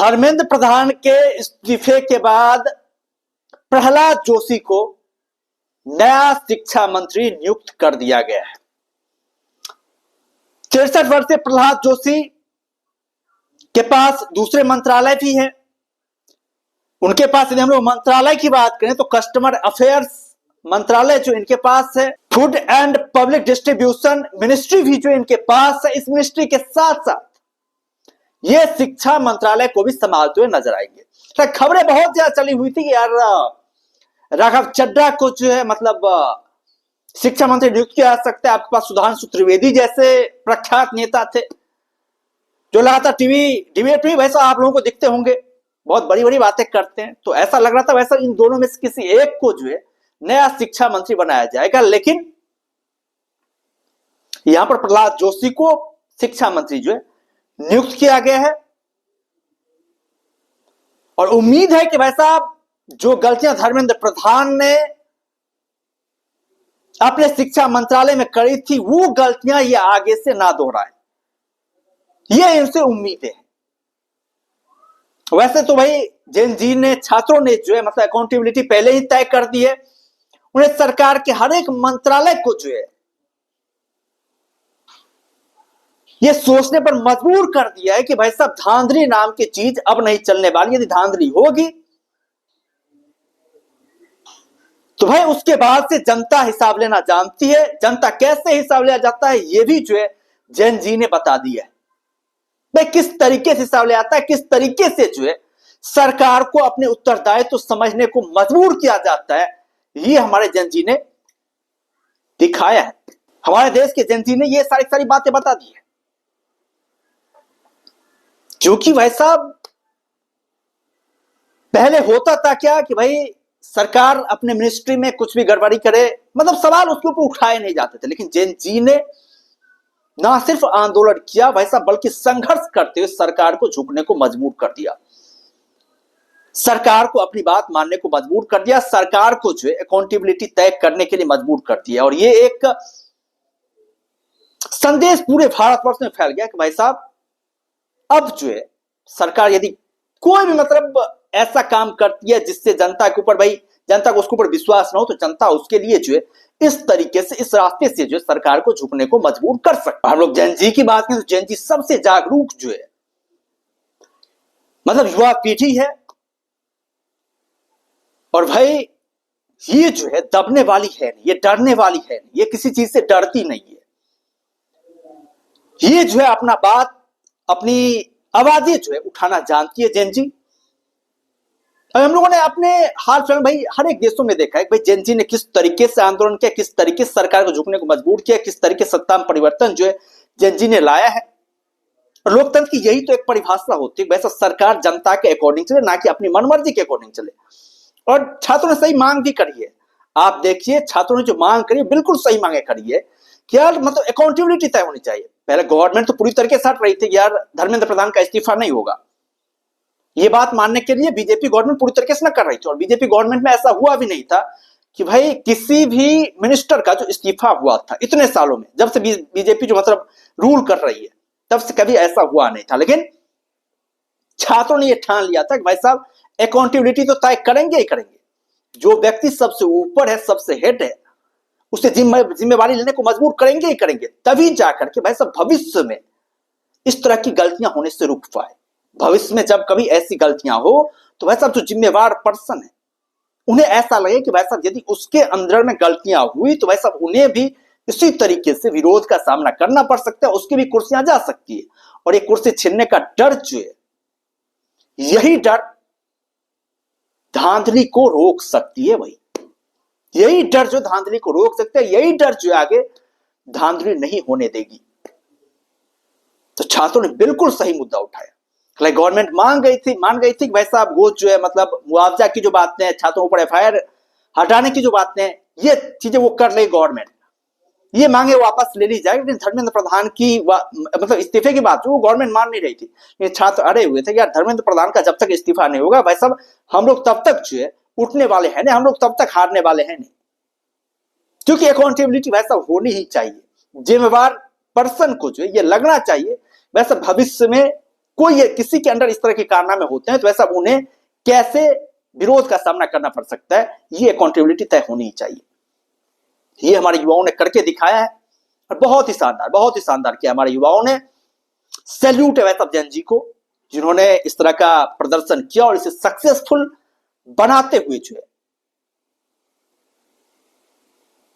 धर्मेंद्र प्रधान के इस्तीफे के बाद प्रहलाद जोशी को नया शिक्षा मंत्री नियुक्त कर दिया गया है। 63 वर्षीय प्रहलाद जोशी के पास दूसरे मंत्रालय भी है। उनके पास यदि हम लोग मंत्रालय की बात करें तो कस्टमर अफेयर्स मंत्रालय जो इनके पास है, food and public distribution ministry भी जो इनके पास है, इस मिनिस्ट्री के साथ साथ ये शिक्षा मंत्रालय को भी संभालते हुए नजर आएंगे। तो खबरें बहुत ज्यादा चली हुई थी कि यार राघव चड्ढा को जो है मतलब शिक्षा मंत्री नियुक्त किया जा सकता है। आपके पास सुधांशु त्रिवेदी जैसे प्रख्यात नेता थे जो लगातार टीवी डिबेट में वैसा आप लोगों को दिखते होंगे, बहुत बड़ी बड़ी बातें करते हैं। तो ऐसा लग रहा था वैसा इन दोनों में से किसी एक को जो है नया शिक्षा मंत्री बनाया जाएगा, लेकिन यहां पर प्रहलाद जोशी को शिक्षा मंत्री जो है नियुक्त किया गया है। और उम्मीद है कि भाई साहब जो गलतियां धर्मेंद्र प्रधान ने अपने शिक्षा मंत्रालय में करी थी वो गलतियां ये आगे से ना दोहराए, ये इनसे उम्मीद है। वैसे तो भाई जैन जी ने छात्रों ने जो है मतलब अकाउंटेबिलिटी पहले ही तय कर दी है। उन्हें सरकार के हर एक मंत्रालय को जो है ये सोचने पर मजबूर कर दिया है कि भाई साहब धांधली नाम की चीज अब नहीं चलने वाली। यदि धांधली होगी तो भाई उसके बाद से जनता हिसाब लेना जानती है। जनता कैसे हिसाब लिया जाता है ये भी जो है जैन जी ने बता दिया है। भाई किस तरीके से हिसाब लिया जाता है, किस तरीके से जो है सरकार को अपने उत्तरदायित्व तो समझने को मजबूर किया जाता है, ये हमारे जैन जी ने दिखाया है। हमारे देश के जैन जी ने ये सारी बातें बता दी है। क्योंकि भाई साहब पहले होता था क्या कि भाई सरकार अपने मिनिस्ट्री में कुछ भी गड़बड़ी करे मतलब सवाल उसके ऊपर उठाए नहीं जाते थे, लेकिन जैन जी ने ना सिर्फ आंदोलन किया भाई साहब बल्कि संघर्ष करते हुए सरकार को झुकने को मजबूर कर दिया, सरकार को अपनी बात मानने को मजबूर कर दिया, सरकार को जो है अकाउंटेबिलिटी तय करने के लिए मजबूर कर दिया। और ये एक संदेश पूरे भारतवर्ष में फैल गया कि भाई साहब अब जो है सरकार यदि कोई भी मतलब ऐसा काम करती है जिससे जनता के ऊपर भाई जनता को उसके ऊपर विश्वास ना हो तो जनता उसके लिए जो है इस तरीके से इस रास्ते से जो है सरकार को झुकने को मजबूर कर सकता है। हम लोग जैन जी की बात करें तो जैन जी सबसे जागरूक जो है मतलब युवा पीढ़ी है। और भाई ये जो है दबने वाली है नहीं, ये डरने वाली है नहीं, ये किसी चीज से डरती नहीं है। ये जो है अपना बात अपनी आवाजें जो है उठाना जानती है जैन जी। और हम लोगों ने अपने हाल फिलहाल भाई हर एक देशों में देखा है भाई जैन जी ने किस तरीके से आंदोलन किया, किस तरीके से सरकार को झुकने को मजबूर किया, किस तरीके से सत्ता में परिवर्तन जो है जैन जी ने लाया है। और लोकतंत्र की यही तो एक परिभाषा होती है, वैसा सरकार जनता के अकॉर्डिंग चले ना कि अपनी मनमर्जी के अकॉर्डिंग चले। और छात्रों ने सही मांग भी करी है। आप देखिए छात्रों ने जो मांग करी है बिल्कुल सही मांगे करी है कि यार मतलब अकाउंटेबिलिटी तय होनी चाहिए। पहले गवर्नमेंट तो पूरी तरीके से हट रही थी कि यार धर्मेंद्र प्रधान का इस्तीफा नहीं होगा, ये बात मानने के लिए बीजेपी गवर्नमेंट पूरी तरीके से न कर रही थी। और बीजेपी गवर्नमेंट में ऐसा हुआ भी नहीं था कि भाई किसी भी मिनिस्टर का जो इस्तीफा हुआ था इतने सालों में, जब से बीजेपी जो मतलब रूल कर रही है तब से कभी ऐसा हुआ नहीं था। लेकिन छात्रों ने यह ठान लिया था कि भाई साहब अकाउंटेबिलिटी तो तय करेंगे ही करेंगे। जो व्यक्ति सबसे ऊपर है, सबसे हेड है, उसे जिम्मेवारी लेने को मजबूर करेंगे ही करेंगे, तभी जाकर के भाई साहब भविष्य में इस तरह की गलतियां होने से रुक पाए। भविष्य में जब कभी ऐसी गलतियां हो तो भाई साहब जो जिम्मेवार पर्सन है उन्हें ऐसा लगे कि भाई साहब यदि उसके अंदर में गलतियां हुई तो भाई साहब उन्हें भी इसी तरीके से विरोध का सामना करना पड़ सकता है, उसकी भी कुर्सियां जा सकती है। और ये कुर्सी छीनने का डर जो है, यही डर धांधली को रोक सकती है। भाई यही डर जो धांधली को रोक सकता है, यही डर जो आगे धांधली नहीं होने देगी। तो छात्रों ने बिल्कुल सही मुद्दा उठाया। गवर्नमेंट मान गई थी कि भाई साहब वो जो है मतलब मुआवजा की जो बातें हैं, छात्रों पर एफआईआर हटाने की जो बातें हैं, ये चीजें वो कर ले गवर्नमेंट, ये मांगे वापस ले ली जाए। लेकिन धर्मेंद्र प्रधान की मतलब इस्तीफे की बात वो गवर्नमेंट मान नहीं रही थी। ये छात्र अड़े हुए थे कि यार धर्मेंद्र प्रधान का जब तक इस्तीफा नहीं होगा भाई साहब हम लोग तब तक जो है उठने वाले हैं नहीं, हम लोग तब तक हारने वाले हैं नहीं। क्योंकि अकाउंटेबिलिटी वैसा होनी ही चाहिए, जिम्मेवार पर्सन को जो है ये लगना चाहिए वैसा भविष्य में कोई किसी के अंडर इस तरह के कारनामे होते हैं तो वैसा उन्हें कैसे विरोध का सामना करना पड़ सकता है, ये अकाउंटेबिलिटी तय होनी ही चाहिए। ये हमारे युवाओं ने करके दिखाया है और बहुत ही शानदार किया हमारे युवाओं ने। सैल्यूट है वैसा जैन जी को, जिन्होंने इस तरह का प्रदर्शन किया और इसे सक्सेसफुल बनाते हुए जो है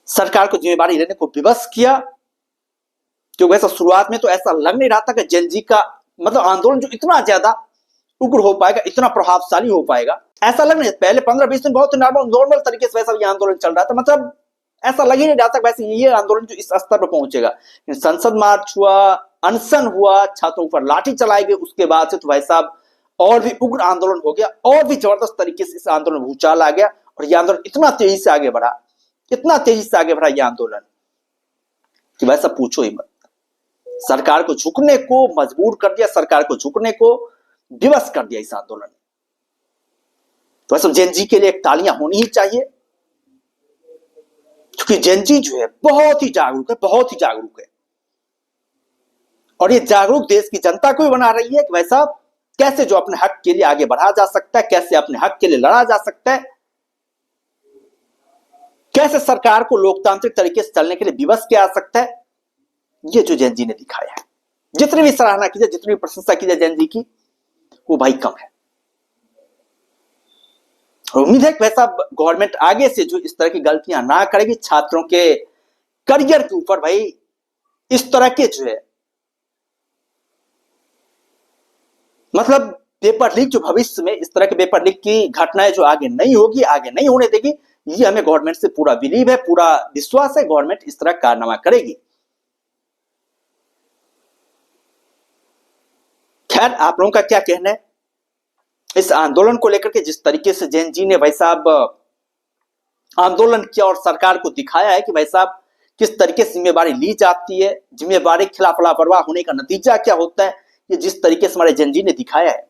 सरकार को जिम्मेदारी लेने को विवश किया। क्योंकि वैसा शुरुआत में तो ऐसा लग नहीं रहा था कि जैन जी का मतलब आंदोलन जो इतना ज्यादा उग्र हो पाएगा, इतना प्रभावशाली हो पाएगा, ऐसा लग नहीं। पहले 15-20 दिन बहुत नॉर्मल तरीके से वैसा ये आंदोलन चल रहा था, मतलब ऐसा लग ही नहीं रहा था वैसे ये आंदोलन जो इस स्तर पर पहुंचेगा। संसद मार्च हुआ, अनशन हुआ, छात्रों पर लाठी चलाई गई, उसके बाद से तो भाई साहब और भी उग्र आंदोलन हो गया, और भी जबरदस्त तरीके से इस आंदोलन में भूचाल आ गया और यह आंदोलन इतना तेजी से आगे बढ़ा, इतना तेजी से आगे बढ़ा यह आंदोलन कि वैसा पूछो ही मत। सरकार को झुकने को मजबूर कर दिया, सरकार को झुकने को विवश कर दिया इस आंदोलन ने। तो वैसे जैन जी के लिए एक तालियां होनी ही चाहिए, क्योंकि जैन जी जो है बहुत ही जागरूक है, बहुत ही जागरूक है। और ये जागरूक देश की जनता को भी बना रही है कि वैसा कैसे जो अपने हक के लिए आगे बढ़ा जा सकता है, कैसे अपने हक के लिए लड़ा जा सकता है, कैसे सरकार को लोकतांत्रिक तरीके से चलने के लिए विवश किया जा सकता है। ये जो जैन जी ने दिखाया है, जितनी भी सराहना की जाए, जितनी भी प्रशंसा की जाए जैन जी की, वो भाई कम है। और उम्मीद है कि वैसा गवर्नमेंट आगे से जो इस तरह की गलतियां ना करेगी, छात्रों के करियर के ऊपर भाई इस तरह के जो है मतलब पेपर लीक जो भविष्य में इस तरह के पेपर लीक की घटनाएं जो आगे नहीं होगी, आगे नहीं होने देगी, ये हमें गवर्नमेंट से पूरा बिलीव है, पूरा विश्वास है, गवर्नमेंट इस तरह कारनामा करेगी। खैर, आप लोगों का क्या कहना है इस आंदोलन को लेकर के? जिस तरीके से जैन जी ने भाई साहब आंदोलन किया और सरकार को दिखाया है कि भाई साहब किस तरीके से जिम्मेवारी ली जाती है, जिम्मेवारी के खिलाफ लापरवाह होने का नतीजा क्या होता है, ये जिस तरीके से हमारे जैन जी ने दिखाया है,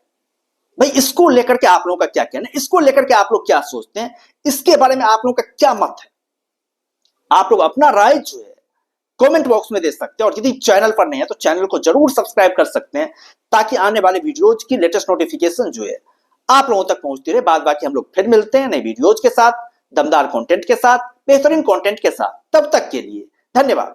भाई इसको लेकर के आप लोगों का क्या कहना है? इसको लेकर के आप लोग क्या सोचते हैं? इसके बारे में आप लोगों का क्या मत है? आप लोग अपना राय जो है कमेंट बॉक्स में दे सकते हैं, और यदि चैनल पर नहीं है तो चैनल को जरूर सब्सक्राइब कर सकते हैं, ताकि आने वाले वीडियोज की लेटेस्ट नोटिफिकेशन जो है आप लोगों तक पहुंचती रहे। बाद बाकी हम लोग फिर मिलते हैं नए वीडियोज के साथ, दमदार कंटेंट के साथ, बेहतरीन कंटेंट के साथ। तब तक के लिए धन्यवाद।